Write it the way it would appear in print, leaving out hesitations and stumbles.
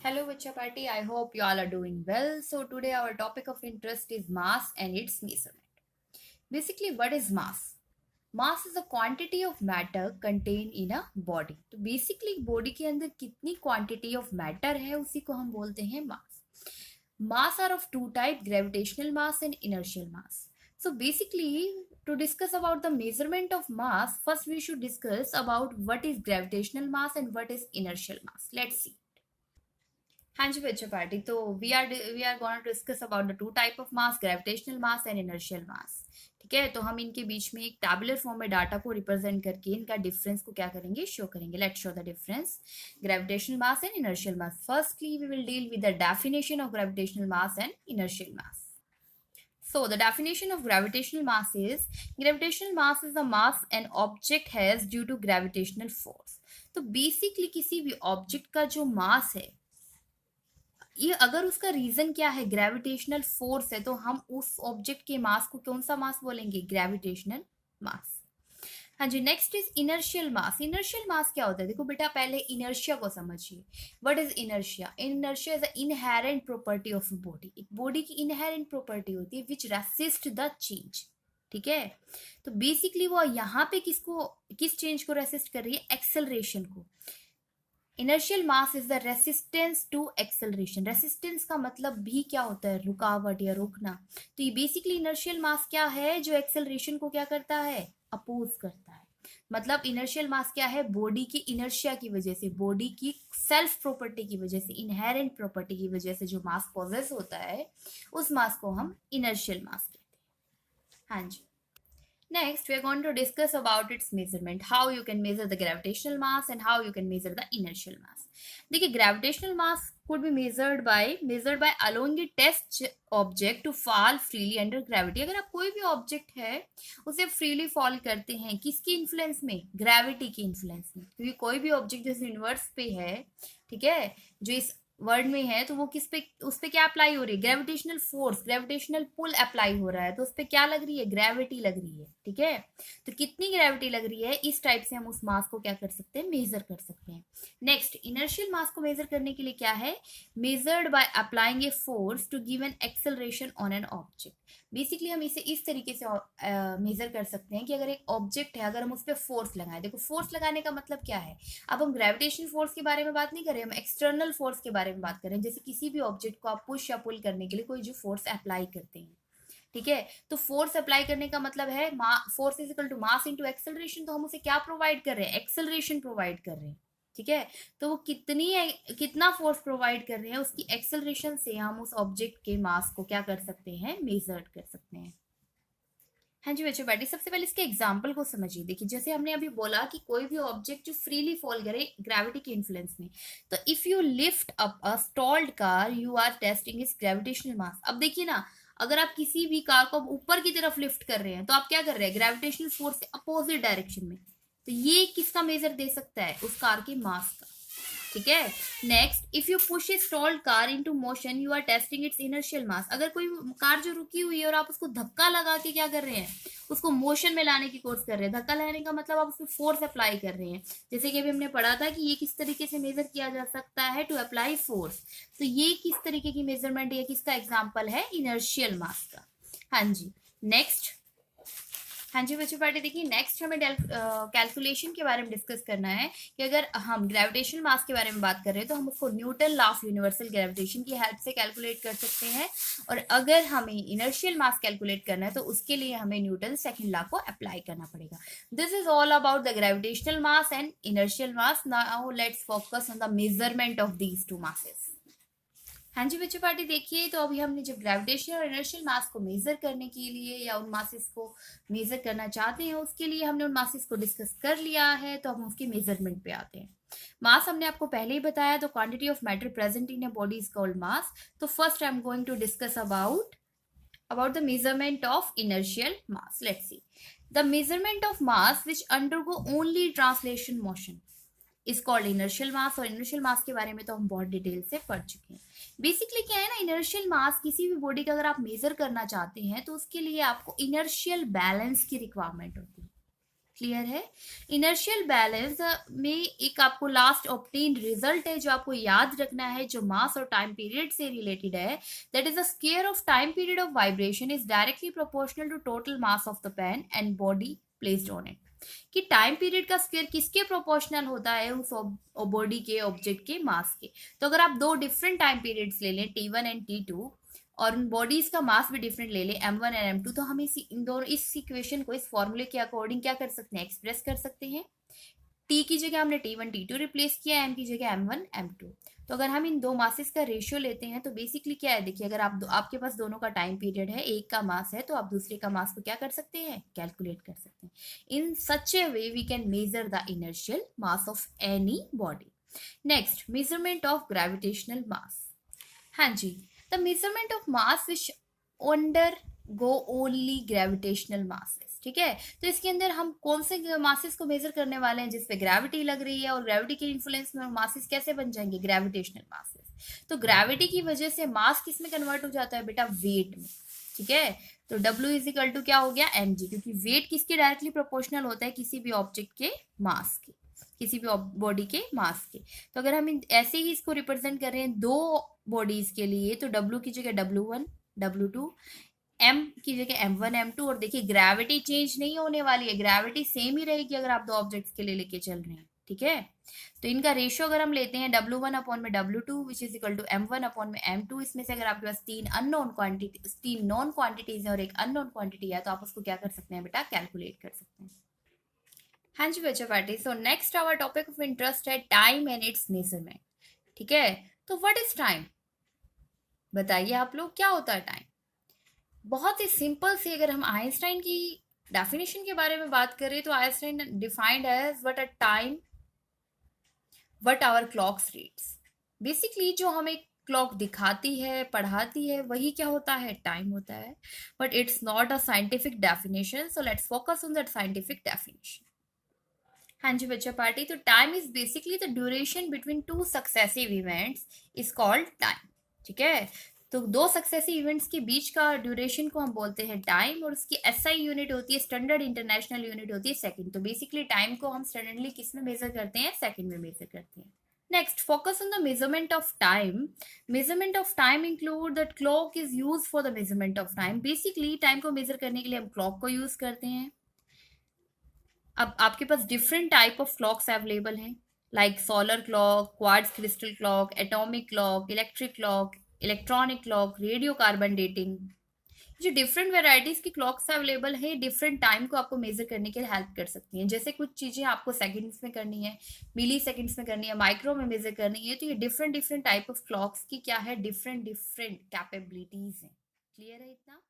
Hello, Vacha Party. I hope you all are doing well. So, today our topic of interest is mass and its measurement. Basically, what is mass? Mass is a quantity of matter contained in a body. तो basically body के अंदर कितनी quantity of matter है उसी को हम बोलते हैं mass. Mass are of two types, gravitational mass and inertial mass. So basically, to discuss about the measurement of mass, first we should discuss about what is gravitational mass and what is inertial mass. Let's see. हाँ जी बच्चों पार्टी तो we are gonna to discuss about the two type of mass gravitational mass and inertial mass. ठीक है, तो हम इनके बीच में एक टैबुलर फॉर्म में डाटा को रिप्रेजेंट करके इनका डिफरेंस को क्या करेंगे, शो करेंगे। Let's show the difference gravitational mass and inertial mass. Firstly we will deal with the definition of gravitational mass and inertial mass. So the definition of gravitational mass is the mass an object has due to gravitational force। तो basically किसी भी object का जो मास है, ये अगर उसका reason क्या है, ग्रेविटेशनल फोर्स है, तो हम उस ऑब्जेक्ट के मास को कौन सा मास बोलेंगे, ग्रेविटेशनल मास। हाँ जी, next is inertial mass. Inertial mass क्या होता है, देखो बेटा पहले इनर्शिया को समझिए। What is inertia? Inertia is a inherent property of body. एक बॉडी की इनहेरेंट प्रॉपर्टी होती है विच रेसिस्ट द चेंज। ठीक है, तो बेसिकली वो यहाँ पे किस चेंज को रेसिस्ट कर रही है, एक्सेलरेशन को। Inertial mass is the resistance to acceleration. Resistance का मतलब भी क्या होता है, रुकावट या रोकना। तो ये बेसिकली इनर्शियल मास क्या है, जो एक्सेलरेशन को क्या करता है, अपोज करता है। मतलब इनर्शियल मास क्या है, बॉडी की इनर्शिया की वजह से, बॉडी की सेल्फ प्रॉपर्टी की वजह से, इनहेरेंट प्रॉपर्टी की वजह से जो मास पॉजेस होता है, उस मास को हम इनर्शियल मास कहते हैं। हाँ जी, next we are going to discuss about its measurement, how you can measure the gravitational mass and how you can measure the inertial mass। देखिए, gravitational mass could be measured by allowing a test object to fall freely under gravity। अगर आप कोई भी object है उसे freely fall करते हैं, किसकी इन्फ्लुएंस में, ग्रेविटी की इन्फ्लुएंस में। क्योंकि कोई भी ऑब्जेक्ट जैसे यूनिवर्स पे है, ठीक है, जो इस वर्ड में है, तो वो किस पे, उस पे क्या अप्लाई हो रही है, gravitational force, gravitational pull apply हो रहा है, तो उस पे क्या लग रही है, ग्रेविटी लग रही है। ठीक है, तो कितनी ग्रेविटी लग रही है, इस टाइप से हम उस मास को क्या कर सकते हैं, मेजर कर सकते हैं। नेक्स्ट, इनर्शियल मास को मेजर करने के लिए क्या है, measured by applying a force to give an acceleration on an object. Basically हम इसे इस तरीके से मेजर कर सकते हैं कि अगर एक ऑब्जेक्ट है, अगर हम उस पर फोर्स लगाएं, देखो फोर्स लगाने का मतलब क्या है, अब हम ग्रेविटेशन फोर्स के बारे में बात नहीं कर रहे, हम एक्सटर्नल फोर्स के बारे में बात कर रहे हैं। जैसे किसी भी ऑब्जेक्ट को आप पुश या पुल करने के लिए कोई जो फोर्स अप्लाई करते हैं, ठीक है, तो फोर्स अप्लाई करने का मतलब है force is equal to mass into acceleration. तो हम उसे क्या प्रोवाइड कर रहे हैं, एक्सेलरेशन प्रोवाइड कर रहे हैं। ठीक है, तो वो कितना फोर्स प्रोवाइड कर रहे हैं, उसकी एक्सेलरेशन से हम उस ऑब्जेक्ट के मास को क्या कर सकते हैं, मेजर कर सकते हैं। हाँ जी बच्चों, बैठी सबसे पहले इसके एग्जाम्पल को समझिए। देखिए, जैसे हमने अभी बोला कि कोई भी ऑब्जेक्ट जो फ्रीली फॉल करे ग्रेविटी के इन्फ्लुएंस में, तो if you lift up a stalled car you are testing is gravitational mass. अब देखिए ना, अगर आप किसी भी कार को ऊपर की तरफ लिफ्ट कर रहे हैं, तो आप क्या कर रहे हैं, ग्रेविटेशनल फोर्स से अपोजिट डायरेक्शन में। तो ये किसका मेजर दे सकता है, उस कार के मास का। ठीक है, next, if you push a stalled car into motion you are testing it's inertial mass. अगर कोई कार जो रुकी हुई है और आप उसको धक्का लगा के क्या कर रहे हैं, उसको मोशन में लाने की कोशिश कर रहे हैं। धक्का लगाने का मतलब आप उसमें फोर्स अप्लाई कर रहे हैं। जैसे कि अभी हमने पढ़ा था कि ये किस तरीके से मेजर किया जा सकता है, टू अप्लाई फोर्स। तो ये किस तरीके की मेजरमेंट है, किसका एग्जाम्पल है, इनर्शियल मास का। हाँ जी, नेक्स्ट। हाँ जी बच्चों पार्टी, देखिए नेक्स्ट हमें कैलकुलेशन के बारे में डिस्कस करना है कि अगर हम ग्रेविटेशनल मास के बारे में बात कर रहे हैं तो हम उसको Newton law of universal gravitation की हेल्प से कैलकुलेट कर सकते हैं। और अगर हमें इनर्शियल मास कैलकुलेट करना है तो उसके लिए हमें न्यूटन सेकंड लॉ को अप्लाई करना पड़ेगा। This is all about the gravitational mass and inertial mass. Now let's focus on the measurement of these two masses. हाँ जी बच्चों पार्टी, देखिए तो अभी हमने जब ग्रेविटेशनल और इनर्शियल मास को मेजर करने के लिए या उन मासेस को मेजर करना चाहते हैं, उसके लिए हमने उन मासेस को डिस्कस कर लिया है। तो हम उसके मेजरमेंट पे आते हैं। मास हमने आपको पहले ही बताया, तो quantity of matter present in a body is called mass. तो first I am going to discuss about the measurement of inertial mass। Let's see, the measurement of mass which undergo only translation motion is called inertial mass. और inertial मास के बारे में तो हम बहुत detail से पढ़ चुके हैं। बेसिकली क्या है ना, इनर्शियल मास किसी भी बॉडी का अगर आप मेजर करना चाहते हैं तो उसके लिए आपको इनर्शियल बैलेंस की रिक्वायरमेंट होती है। क्लियर है। इनर्शियल बैलेंस में एक आपको लास्ट ऑब्टेन्ड रिजल्ट है जो आपको याद रखना है, जो मास और टाइम पीरियड से रिलेटेड है। That is the square of time period of vibration is directly proportional to total mass of the pan and body placed on it. कि टाइम पीरियड का स्क्वायर किसके प्रोपोर्शनल होता है, उस body के object के मास के। तो अगर आप दो डिफरेंट टाइम पीरियड्स ले लें T1 एंड T2 और उन बॉडीज का मास भी डिफरेंट ले लें M1 एंड M2, तो हम इन दोनों इस इक्वेशन को इस फॉर्मूले के अकॉर्डिंग क्या कर सकते हैं, एक्सप्रेस कर सकते हैं। T की जगह हमने T1 T2 रिप्लेस किया, M की जगह M1 M2। तो अगर हम इन दो मासेस का रेशियो लेते हैं तो बेसिकली क्या है, देखिए अगर आपके पास दोनों का टाइम पीरियड है, एक का मास है, तो आप दूसरे का मास को क्या कर सकते हैं, कैलकुलेट कर सकते हैं। In such a way we can measure the inertial mass of any body. Next, measurement of gravitational mass. हाँ जी, the measurement of mass which undergo only gravitational masses. ठीक है, तो इसके अंदर हम कौन से मासेस को मेजर करने वाले हैं जिसपे ग्रेविटी लग रही है, और ग्रेविटी के इन्फ्लुएंस में मासेस कैसे बन जाएंगे, ग्रेविटेशनल मासेस। तो ग्रेविटी की वजह से मास किस में कन्वर्ट हो जाता है बेटा, वेट में। ठीक है, तो W इज इक्वल टू क्या हो गया, mg, क्योंकि वेट किसके डायरेक्टली प्रोपोर्शनल होता है, किसी भी ऑब्जेक्ट के मास के, किसी भी बॉडी के मास के। तो अगर हम ऐसे ही इसको रिप्रेजेंट कर रहे हैं दो बॉडीज के लिए, तो W की जगह W1 W2, M की जगह M1 M2, और देखिए ग्रेविटी चेंज नहीं होने वाली है, ग्रेविटी सेम ही रहेगी अगर आप दो ऑब्जेक्ट्स के लिए लेके चल रहे हैं। ठीक है, तो इनका रेशियो अगर हम लेते हैं W1 अपॉन में W2 which is equal to M1 upon में M2, इसमें से अगर आपके पास तीन नॉन क्वांटिटीज है और एक अननोन क्वांटिटी है, तो आप उसको क्या कर सकते हैं बेटा, कैलकुलेट कर सकते हैं। हाँ जी बच्चा party, so next our topic of interest है टाइम एंड इट्स मेजरमेंट। ठीक है, तो व्हाट इज टाइम, बताइए आप लोग, क्या होता है टाइम। बहुत ही सिंपल सी, अगर हम आइंस्टाइन की डेफिनेशन के बारे में बात करें तो Einstein defined as what a time what our clocks reads. Basically जो हमें क्लॉक दिखाती है, पढ़ाती है, वही क्या होता है, टाइम होता है। But it's not a scientific definition, so let's focus on that scientific definition. हाँ जी बच्चा पार्टी, तो time is basically the duration between two successive events is called time. ठीक है, तो दो सक्सेसिव इवेंट्स के बीच का ड्यूरेशन को हम बोलते हैं टाइम, और उसकी एसआई यूनिट होती है, स्टैंडर्ड इंटरनेशनल यूनिट होती है सेकंड। तो बेसिकली टाइम को हम स्टैंडर्डली किस में मेजर करते हैं, सेकंड में मेजर करते हैं। Next, focus on the measurement of time. Measurement of time include that clock is use for the measurement of time. Basically time को मेजर करने के लिए हम क्लॉक को यूज करते हैं। अब आपके पास different type of clocks available हैं, like solar clock, quartz crystal clock, atomic clock, electric clock, electronic clock, radio carbon dating. जो डिफरेंट वेराइटीज की क्लॉक्स अवेलेबल है, डिफरेंट टाइम को आपको मेजर करने के लिए हेल्प कर सकती हैं। जैसे कुछ चीजें आपको सेकंड्स में करनी है, मिली सेकंड्स में करनी है, माइक्रो में मेजर करनी है, तो ये different different type of clocks की क्या है, डिफरेंट डिफरेंट कैपेबिलिटीज हैं। क्लियर है इतना।